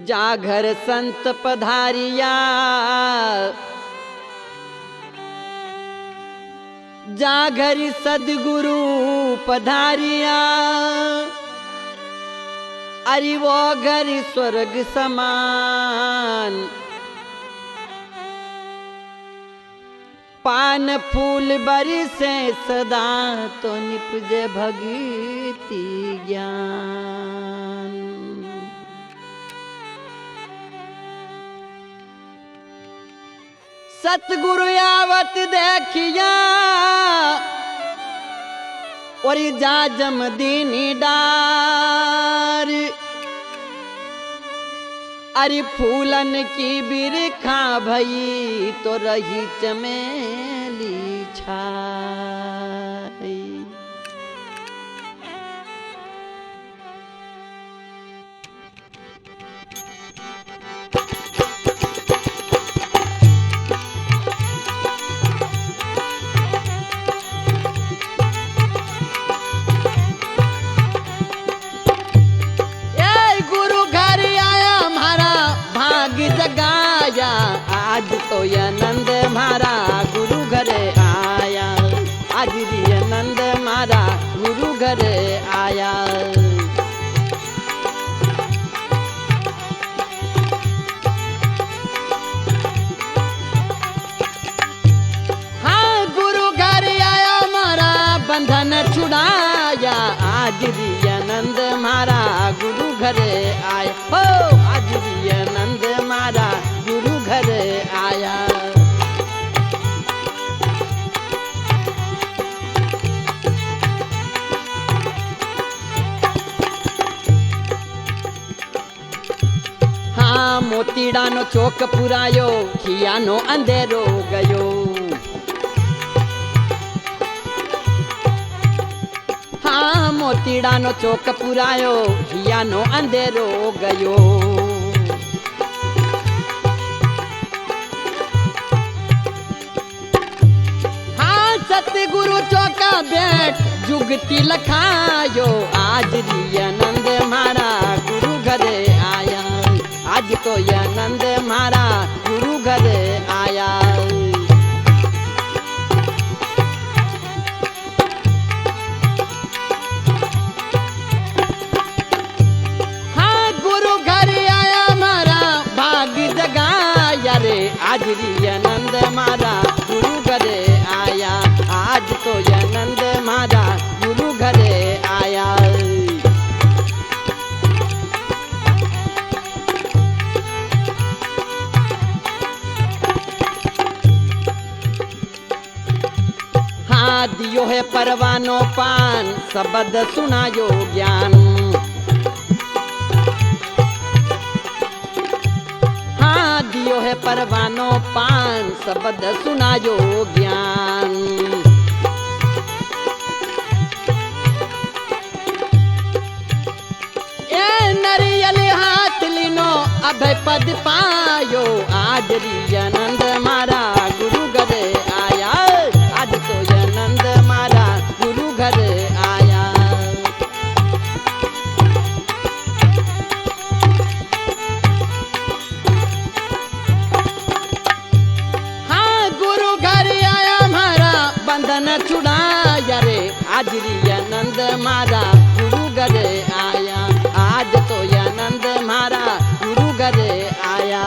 जा घर संत पधारिया, जा घर सदगुरु पधारिया, अरे वो घर स्वर्ग समान। पान फूल बरसे सदा तो निपजे भगति ज्ञान। सतगुरु आवत देखिया और जा जमदीनी डार, अरे फूलन की बिरखा भई तो रही चमेली छाई। जगाया आज तो यह नंद मारा गुरु घरे आया, आज ये नंद मारा गुरु घरे आया। हाँ गुरु घरे आया मारा बंधन छुड़ाया, आज ये नंद मारा गुरु घरे आया। हो आज ये नंद मारा गुरु घरे आया। हाँ मोतीड़ा नो चौक पुरायो, खिया नो अंधेरो गयो। हाँ मोतीड़ा नो चौक पुरायो, खिया नो अंधेरो गयो। सतगुरु चौका बैठ जुगती लखायो, आज रिया नंद मारा गुरु घरे आया, आज तो यह नंद मारा गुरु घरे आया। हाँ गुरु घरे आया मारा भाग जगाया रे, आज रिया नंद मारा गुरु घरे आया, आज तो यह नंद मारा गुरु घरे आया। हाँ दियो है परवानो पान, शब्द सुनायो ज्ञान। हाँ दियो है परवानो पान, शब्द सुनायो ज्ञान। नरियल हाथ लिनो अभय पद पायो, आज रिया नंद मारा गुरु घरे आया, आज तो यह नंद मारा गुरु घरे आया। हाँ गुरु घरे आया मारा बंधन छुड़ाया रे, आज रिया नंद मारा गुरु घरे आया, आज तो यह नंद मारा गुरु घरे आया।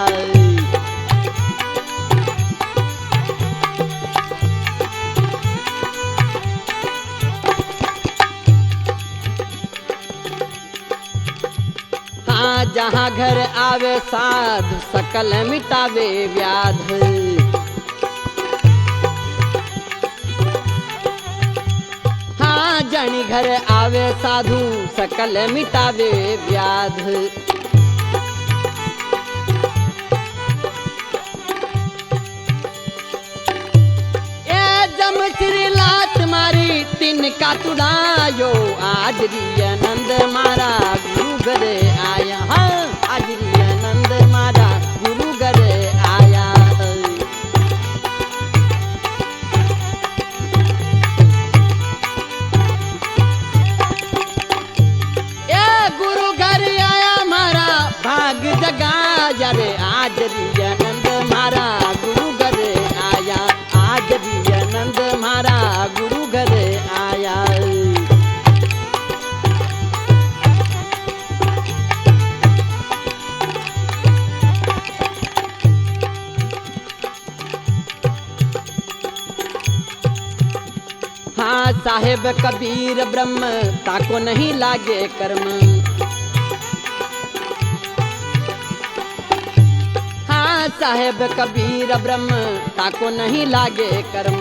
हाँ जहाँ घर आवे साध सकल मिटावे व्याध, हाँ जनी घर आवे साधु सकल मिटावे व्याध। ए जम श्री लात मारी तिनका तुड़ायो, आज रिया नंद मारा गुरु घरे आया। हाँ आज रिया नंद मारा गुरु घरे आया। गुरु घर आया मारा भाग जगा री आनंद मारा गुरु घरे आया, आज री आनंद मारा गुरु घरे आया। हाँ साहेब कबीर ब्रह्म ताको नहीं लागे कर्म, हाँ साहेब कबीर ब्रह्म ताको नहीं लागे कर्म।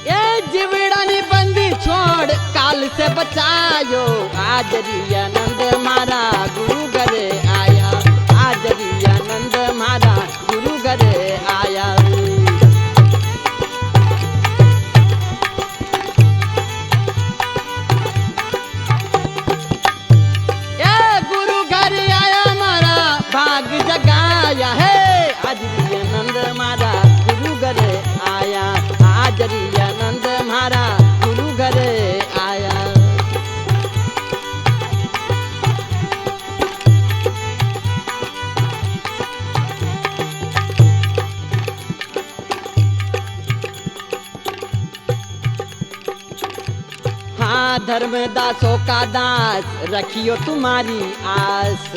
ये जीवड़ानी बंदी छोड़ काल से बचायो, आज री आनंद मारा गुरु घरे आया, आज री आनंद मारा गुरु घरे आया। ये गुरु घरे आया मारा भाग जगाया है, आज री आनंद मारा गुरु घरे आया, आज री आनंद मारा गुरु घरे आया। हाँ धर्मदासों का दास रखियो तुम्हारी आस,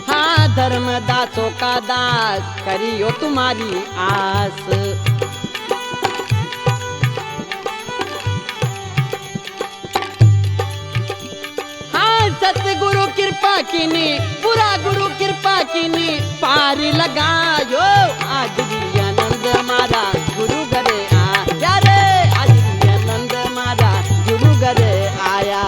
हाँ धर्मदासों का दास करियो तुम्हारी आस। हाँ सतगुरु कृपा कीनी, पूरा गुरु कृपा कीनी, पार लगायो, आज री आनंद मारा गुरु घरे आया रे, आज री आनंद मारा गुरु घरे आया।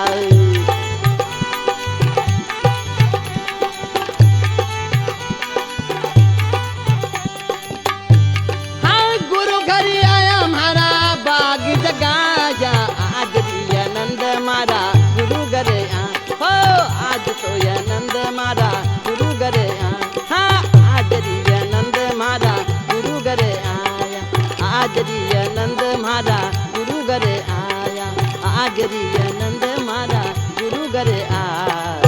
हाँ गुरु घरे आया मारा बाग जगाया, आज री आनंद मारा गुरु घरे आ, हो आज तो आनंद मारा गुरु घरे आ, हाँ आज री आनंद मारा गुरु घरे आया, आज री आनंद मारा गुरु घरे आया, आज री आनंद मारा गुरु घरे आया।